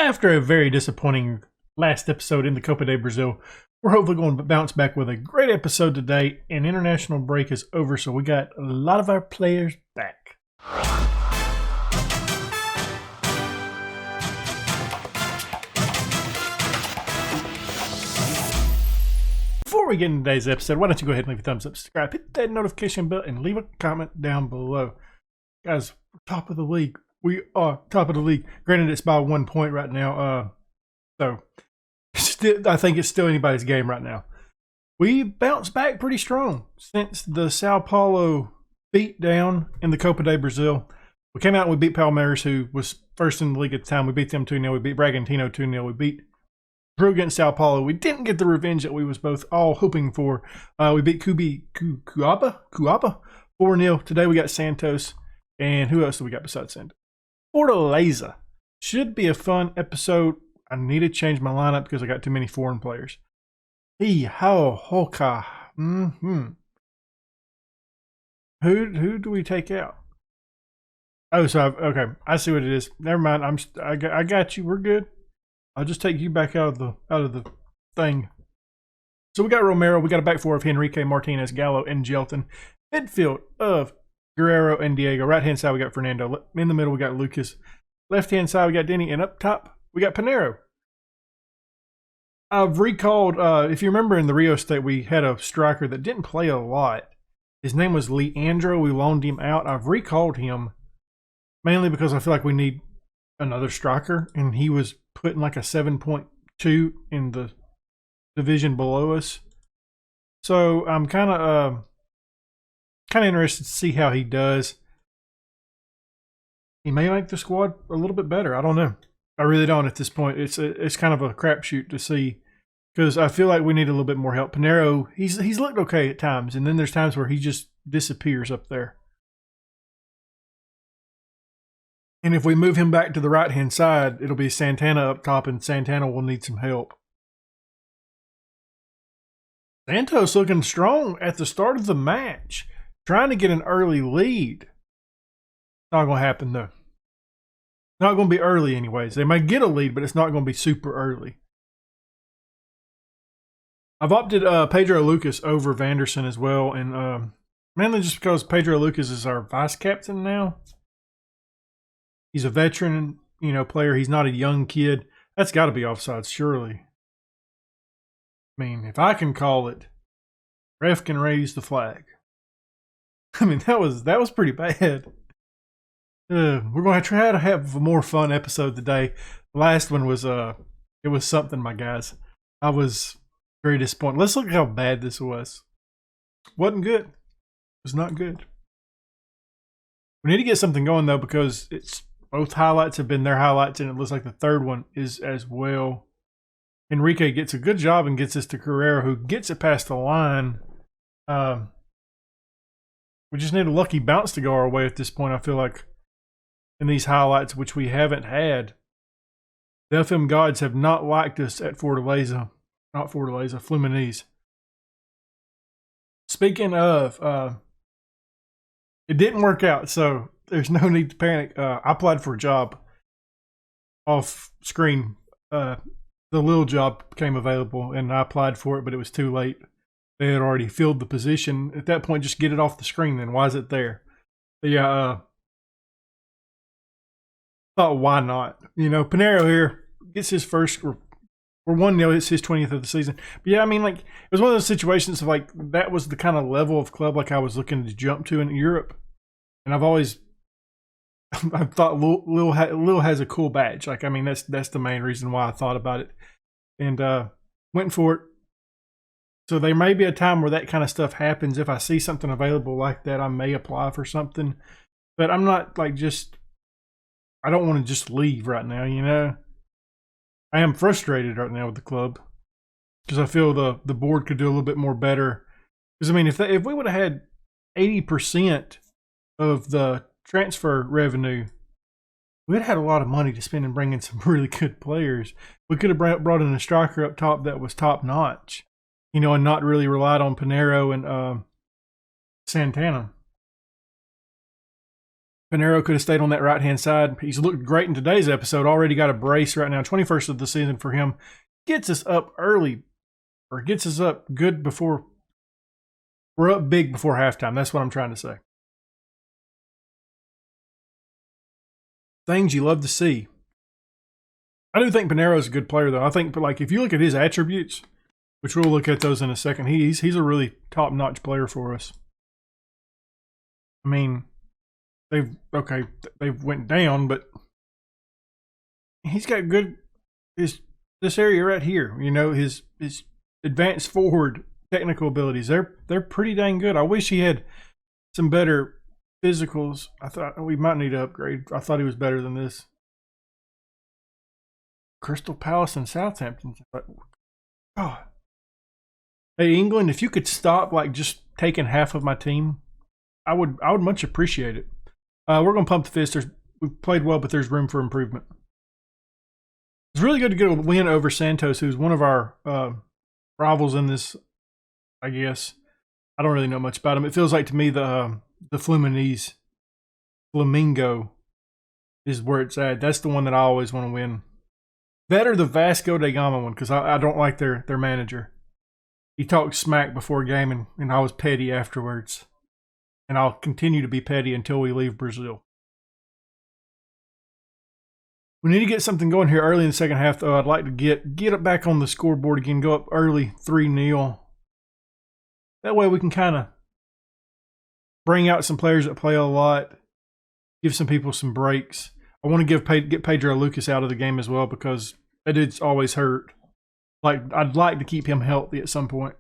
After a very disappointing last episode in the Copa de Brazil, we're hopefully going to bounce back with a great episode today. And international break is over, so we got a lot of our players back. Before we get into today's episode, why don't you go ahead and leave a thumbs up, subscribe, hit that notification bell, and leave a comment down below. Guys, we're top of the league. We are top of the league. Granted, it's by 1 point right now. So I think it's still anybody's game right now. We bounced back pretty strong since the Sao Paulo beat down in the Copa de Brazil. We came out and we beat Palmeiras, who was first in the league at the time. We beat them 2-0. We beat Bragantino 2-0. We beat Drew against Sao Paulo. We didn't get the revenge that we was both all hoping for. We beat Cuiabá 4-0. Today we got Santos. And who else do we got besides Santos? Fortaleza. Should be a fun episode. I need to change my lineup because I got too many foreign players. Hoka. Who do we take out? Oh, so okay. I see what it is. Never mind. I got you. We're good. I'll just take you back out of the thing. So we got Romero. We got a back four of Henrique, Martinez, Gallo, and Gelton. Midfield of Guerrero and Diego. Right hand side we got Fernando. In the middle we got Lucas. Left hand side we got Denny, and up top we got Pinheiro. I've recalled. If you remember in the Rio State, we had a striker that didn't play a lot. His name was Leandro. We loaned him out. I've recalled him mainly because I feel like we need another striker, and he was put in like a 7.2 in the division below us. So I'm kind of interested to see how he does. He may make the squad a little bit better. I don't know. I really don't at this point. It's kind of a crapshoot to see because I feel like we need a little bit more help. Pinheiro, he's looked okay at times, and then there's times where he just disappears up there. And if we move him back to the right-hand side, it'll be Santana up top, and Santana will need some help. Santos looking strong at the start of the match, trying to get an early lead. Not going to happen, though. Not going to be early anyways. They might get a lead, but it's not going to be super early. I've opted Pedro Lucas over Vanderson as well, and mainly just because Pedro Lucas is our vice-captain now. He's a veteran, player. He's not a young kid. That's got to be offsides, surely. I mean, if I can call it, ref can raise the flag. I mean, that was pretty bad. We're going to try to have a more fun episode today. The last one was it was something, my guys. I was very disappointed. Let's look at how bad this was. Wasn't good. It was not good. We need to get something going though, because it's both highlights have been their highlights, and it looks like the third one is as well. Henrique gets a good job and gets us to Guerrero, who gets it past the line. We just need a lucky bounce to go our way at this point, I feel like, in these highlights, which we haven't had. The FM gods have not liked us at Fortaleza. Not Fortaleza, Fluminense. Speaking of, it didn't work out, so there's no need to panic. I applied for a job off screen. The little job became available, and I applied for it, but it was too late. They had already filled the position. At that point, just get it off the screen then. Why is it there? But yeah, thought, why not? Pinheiro here gets his first, or 1-0, it's his 20th of the season. But yeah, I mean, like, it was one of those situations of, like, that was the kind of level of club, like, I was looking to jump to in Europe. And I've always, I thought Lille has a cool badge. Like, I mean, that's the main reason why I thought about it. And went for it. So there may be a time where that kind of stuff happens. If I see something available like that, I may apply for something. But I'm not, like, I don't want to just leave right now, I am frustrated right now with the club because I feel the board could do a little bit more better. Because, I mean, if we would have had 80% of the transfer revenue, we'd had a lot of money to spend and bring in some really good players. We could have brought in a striker up top that was top-notch, and not really relied on Pinheiro and Santana. Pinheiro could have stayed on that right-hand side. He's looked great in today's episode. Already got a brace right now. 21st of the season for him. Gets us up early, or gets us up good before, we're up big before halftime. That's what I'm trying to say. Things you love to see. I do think Pinheiro's a good player, though. I think, like, if you look at his attributes, which we'll look at those in a second, he's a really top-notch player for us. I mean, they've went down, but he's got good this area right here. You know, his advanced forward technical abilities. They're pretty dang good. I wish he had some better physicals. I thought we might need to upgrade. I thought he was better than this. Crystal Palace and Southampton. God. Hey, England, if you could stop like just taking half of my team, I would much appreciate it. We're gonna pump the fist. We've played well, but there's room for improvement. It's really good to get a win over Santos, who's one of our rivals in this. I guess I don't really know much about him. It feels like to me the Flamingo is where it's at. That's the one that I always want to win. That or the Vasco da Gama one, because I don't like their manager. He talked smack before a game, and I was petty afterwards. And I'll continue to be petty until we leave Brazil. We need to get something going here early in the second half, though. I'd like to get it back on the scoreboard again, go up early, 3-0. That way we can kind of bring out some players that play a lot, give some people some breaks. I want to get Pedro Lucas out of the game as well, because that dude's always hurt. Like, I'd like to keep him healthy at some point.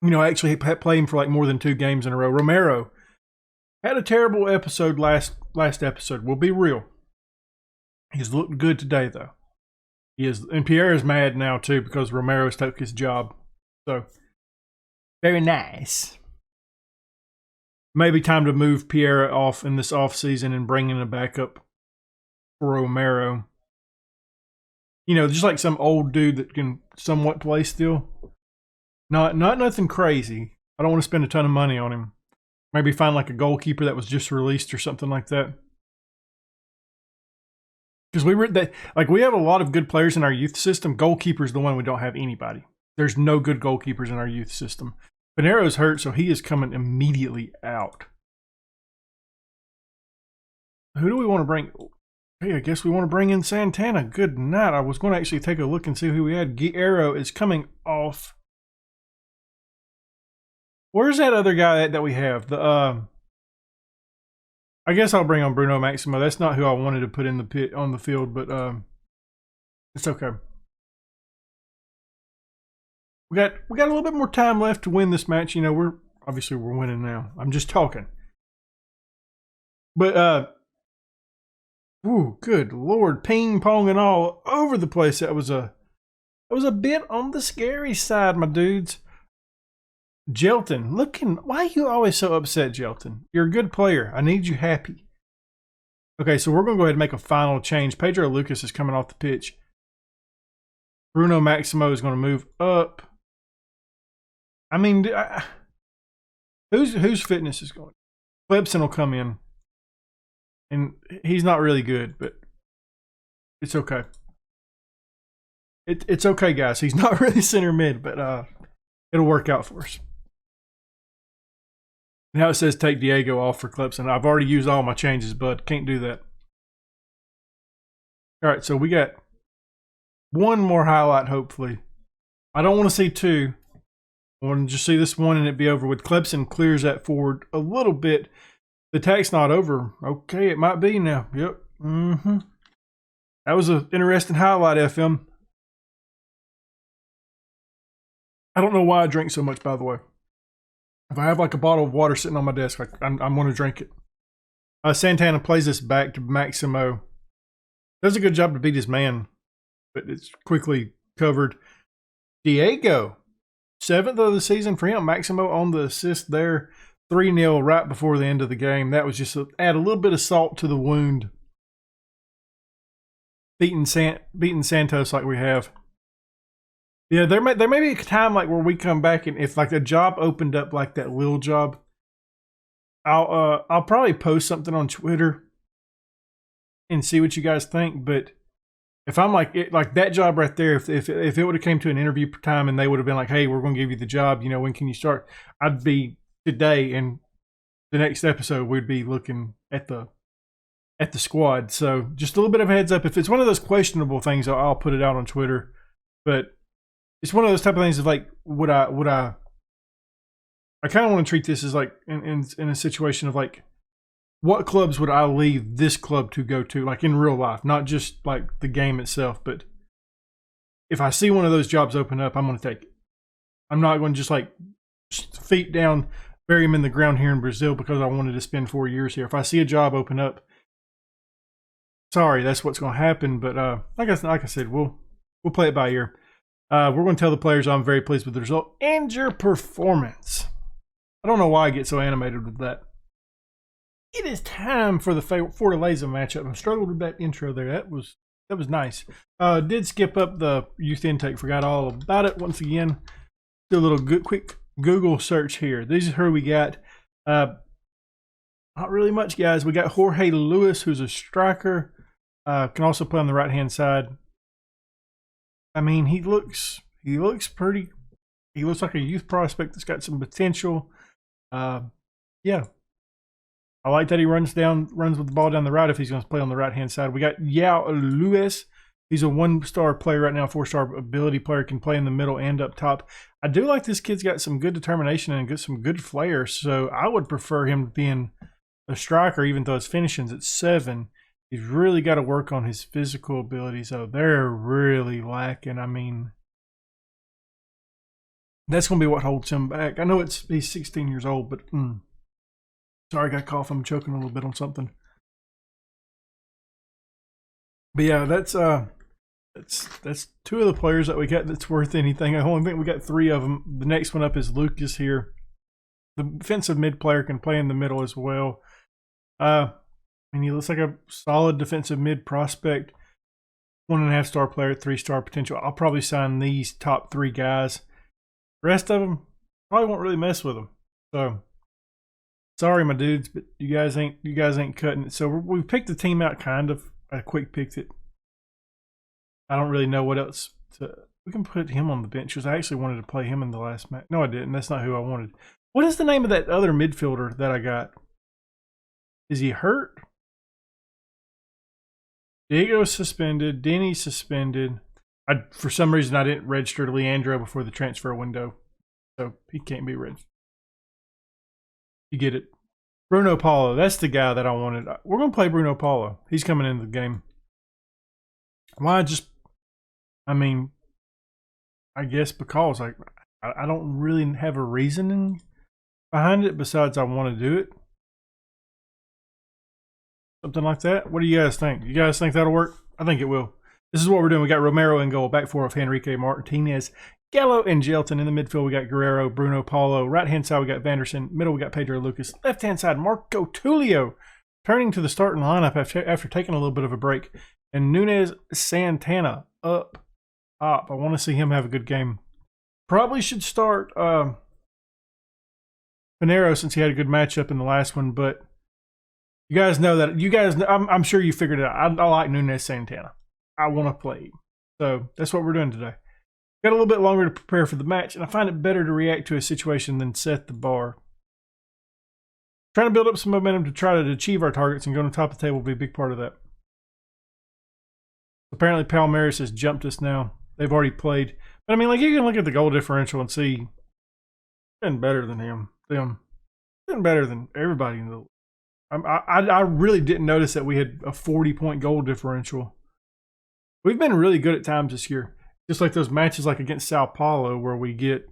You know, actually play him for like more than 2 games in a row. Romero had a terrible episode last episode. We'll be real. He's looked good today, though. He is, and Pierre is mad now too because Romero's took his job. So, very nice. Maybe time to move Pierre off in this off season and bring in a backup for Romero. You know, just like some old dude that can somewhat play still. Not nothing crazy. I don't want to spend a ton of money on him. Maybe find like a goalkeeper that was just released or something like that. Because we have a lot of good players in our youth system. Goalkeeper's the one we don't have anybody. There's no good goalkeepers in our youth system. Pinheiro's hurt, so he is coming immediately out. Who do we want to bring? Hey, I guess we want to bring in Santana. Good night. I was going to actually take a look and see who we had. Guerrero is coming off. Where's that other guy that we have? I guess I'll bring on Bruno Maximo. That's not who I wanted to put in the pit on the field, but it's okay. We got a little bit more time left to win this match. You know, we're winning now. I'm just talking. But ooh, good Lord, ping ponging all over the place. That was a bit on the scary side, my dudes. Jelton, why are you always so upset, Jelton? You're a good player. I need you happy. Okay, so we're going to go ahead and make a final change. Pedro Lucas is coming off the pitch. Bruno Maximo is going to move up. I mean, whose fitness is going? Clemson will come in. And he's not really good, but it's okay. It's okay, guys. He's not really center mid, but it'll work out for us. Now it says take Diego off for Clemson. I've already used all my changes, bud. Can't do that. All right, so we got one more highlight, hopefully. I don't want to see 2. I want to just see this one and it be over with. Clemson clears that forward a little bit. The attack's not over. Okay, it might be now. Yep. That was an interesting highlight, FM. I don't know why I drink so much, by the way. If I have like a bottle of water sitting on my desk, I'm going to drink it. Santana plays this back to Maximo. Does a good job to beat his man, but it's quickly covered. Diego, 7th of the season for him. Maximo on the assist there. 3-0 right before the end of the game. That was just add a little bit of salt to the wound. Beating Santos like we have. Yeah, there may be a time like where we come back and if like a job opened up like that Lille job, I'll probably post something on Twitter and see what you guys think. But if I'm like that job right there, if it would have came to an interview time and they would have been like, hey, we're going to give you the job, you know, when can you start? I'd be today, and the next episode we'd be looking at the squad. So just a little bit of a heads up. If it's one of those questionable things, I'll put it out on Twitter. But it's one of those type of things of like, would I kind of want to treat this as like in a situation of like, what clubs would I leave this club to go to, like in real life, not just like the game itself, but if I see one of those jobs open up, I'm going to take it. I'm not going to just like feet down, bury him in the ground here in Brazil because I wanted to spend 4 years here. If I see a job open up, sorry, that's what's going to happen. But like I said, we'll play it by ear. We're going to tell the players I'm very pleased with the result and your performance. I don't know why I get so animated with that. It is time for the Fortaleza matchup. I struggled with that intro there. That was nice. Did skip up the youth intake. Forgot all about it once again. Do a little quick Google search here. This is who we got. Not really much, guys. We got Jorge Lewis, who's a striker. Can also play on the right-hand side. I mean, he looks pretty. He looks like a youth prospect that's got some potential. Yeah. I like that he runs with the ball down the right if he's going to play on the right-hand side. We got Yao Luis. He's a 1-star player right now, 4-star ability player, can play in the middle and up top. I do like this kid's got some good determination and some good flair, so I would prefer him being a striker, even though his finishing's at 7. He's really got to work on his physical abilities, though. They're really lacking. I mean, that's going to be what holds him back. I know he's 16 years old, but sorry, I got cough. I'm choking a little bit on something. But yeah, that's 2 of the players that we got that's worth anything. I only think we got 3 of them. The next one up is Lucas here. The defensive mid player can play in the middle as well. And he looks like a solid defensive mid prospect. 1.5-star player, 3-star potential. I'll probably sign these top 3 guys. The rest of them probably won't really mess with them. So sorry, my dudes, but you guys ain't cutting it. So we picked the team out kind of. I quick picked it. I don't really know what else we can put him on the bench because I actually wanted to play him in the last match. No, I didn't. That's not who I wanted. What is the name of that other midfielder that I got? Is he hurt? Diego's suspended. Denny's suspended. For some reason, I didn't register Leandro before the transfer window, so he can't be registered. You get it. Bruno Paulo, that's the guy that I wanted. We're going to play Bruno Paulo. He's coming into the game. Why I mean, I guess because I don't really have a reasoning behind it besides I want to do it. Something like that. What do you guys think? You guys think that'll work? I think it will. This is what we're doing. We got Romero in goal, back 4 of Henrique Martinez, Gallo and Gelton. In the midfield, we got Guerrero, Bruno Paulo. Right-hand side, we got Vanderson. Middle, we got Pedro Lucas. Left-hand side, Marco Tulio, turning to the starting lineup after taking a little bit of a break. And Nunes Santana up top. I want to see him have a good game. Probably should start Pinero since he had a good matchup in the last one, but you guys know that. I'm sure you figured it out. I like Nunes Santana. I want to play him. So that's what we're doing today. Got a little bit longer to prepare for the match, and I find it better to react to a situation than set the bar. Trying to build up some momentum to try to achieve our targets and go on top of the table will be a big part of that. Apparently, Palmeiras has jumped us now. They've already played. But I mean, like, you can look at the goal differential and see been better than him. Them been better than everybody in the league. I really didn't notice that we had a 40-point goal differential. We've been really good at times this year. Just like those matches like against Sao Paulo where we get...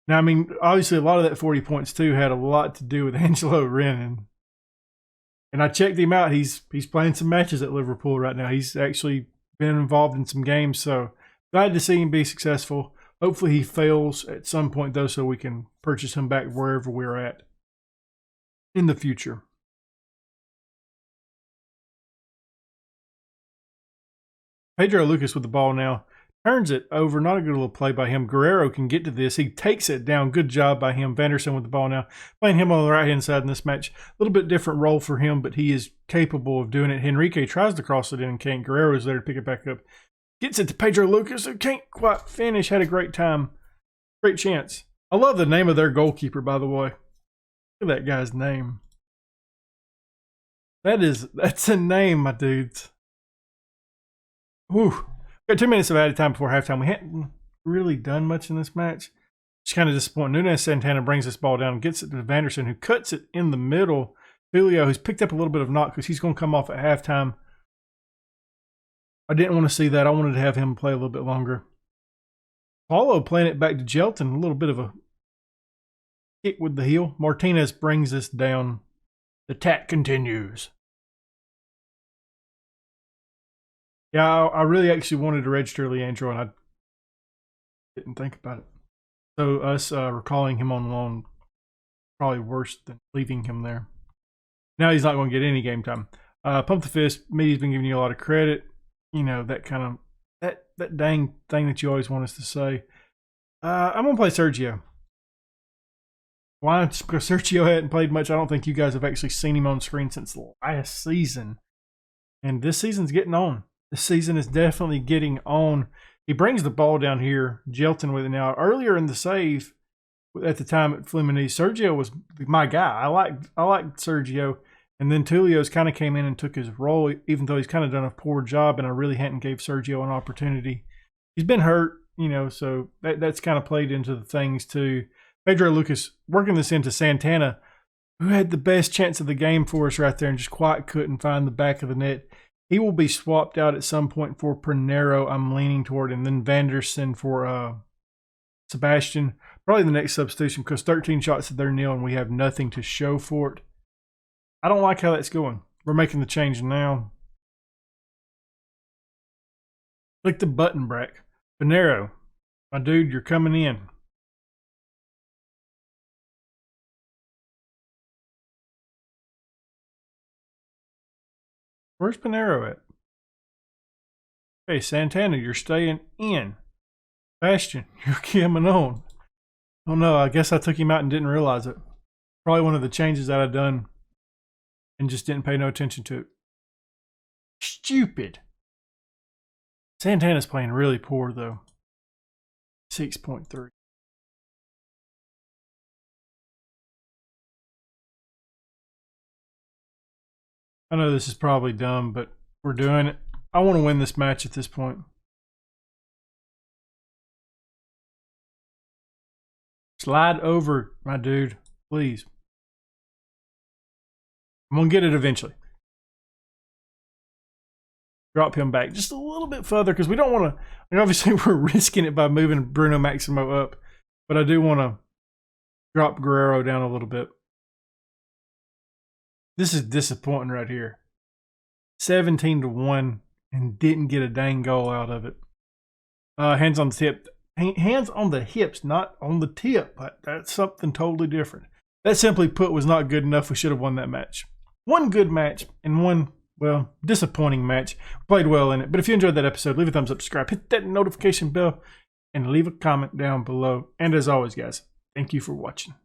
Now, I mean, obviously a lot of that 40 points too had a lot to do with Angelo Rennan. And I checked him out. He's playing some matches at Liverpool right now. He's actually been involved in some games. So glad to see him be successful. Hopefully he fails at some point though so we can purchase him back wherever we're at in the future. Pedro Lucas with the ball now. turns it over. Not a good little play by him. Guerrero can get to this. He takes it down. Good job by him. Vanderson with the ball now. Playing him on the right-hand side in this match. A little bit different role for him, but he is capable of doing it. Henrique tries to cross it in and can't. Guerrero is there to pick it back up. Gets it to Pedro Lucas, who can't quite finish. Had a great time. Great chance. I love the name of their goalkeeper, by the way. Look at that guy's name. That's a name, my dudes. Whew. Got 2 minutes of added time before halftime. We hadn't really done much in this match. It's kind of disappointing. Nunes Santana brings this ball down and gets it to Vanderson, who cuts it in the middle. Julio, who's picked up a little bit of knock because he's going to come off at halftime. I didn't want to see that. I wanted to have him play a little bit longer. Paulo playing it back to Jelton. A little bit of a kick with the heel. Martinez brings this down. The attack continues. Yeah, I really actually wanted to register Leandro, and I didn't think about it. So us recalling him on loan, probably worse than leaving him there. Now he's not going to get any game time. Pump the fist. Media's been giving you a lot of credit. You know, that kind of, that dang thing that you always want us to say. I'm going to play Sergio. Why? Just because Sergio hadn't played much. I don't think you guys have actually seen him on screen since last season. And this season's getting on. This season is definitely getting on. He brings the ball down here. Jelton with it now. Earlier in the save, at the time at Fluminense, Sergio was my guy. I liked Sergio. And then Tulio's kind of came in and took his role, even though he's kind of done a poor job, and I really hadn't gave Sergio an opportunity. He's been hurt, you know, so that's kind of played into the things too. Pedro Lucas working this into Santana, who had the best chance of the game for us right there and just quite couldn't find the back of the net. He will be swapped out at some point for Pinheiro, I'm leaning toward, and then Vanderson for Sebastian. Probably the next substitution because 13 shots at their nil and we have nothing to show for it. I don't like how that's going. We're making the change now. Click the button, Brack. Pinheiro, my dude, you're coming in. Where's Pinheiro at? Hey, Santana, you're staying in. Bastion, you're coming on. Oh no, I guess I took him out and didn't realize it. Probably one of the changes that I've done and just didn't pay no attention to it. Stupid. Santana's playing really poor, though. 6.3. I know this is probably dumb, but we're doing it. I want to win this match at this point. Slide over, my dude, please. I'm going to get it eventually. Drop him back just a little bit further because we don't want to. I mean, obviously, we're risking it by moving Bruno Maximo up, but I do want to drop Guerrero down a little bit. This is disappointing right here. 17-1 and didn't get a dang goal out of it. Hands on the tip. Hands on the hips, not on the tip. That's something totally different. That simply put was not good enough. We should have won that match. One good match and one, well, disappointing match. Played well in it. But if you enjoyed that episode, leave a thumbs up, subscribe, hit that notification bell, and leave a comment down below. And as always, guys, thank you for watching.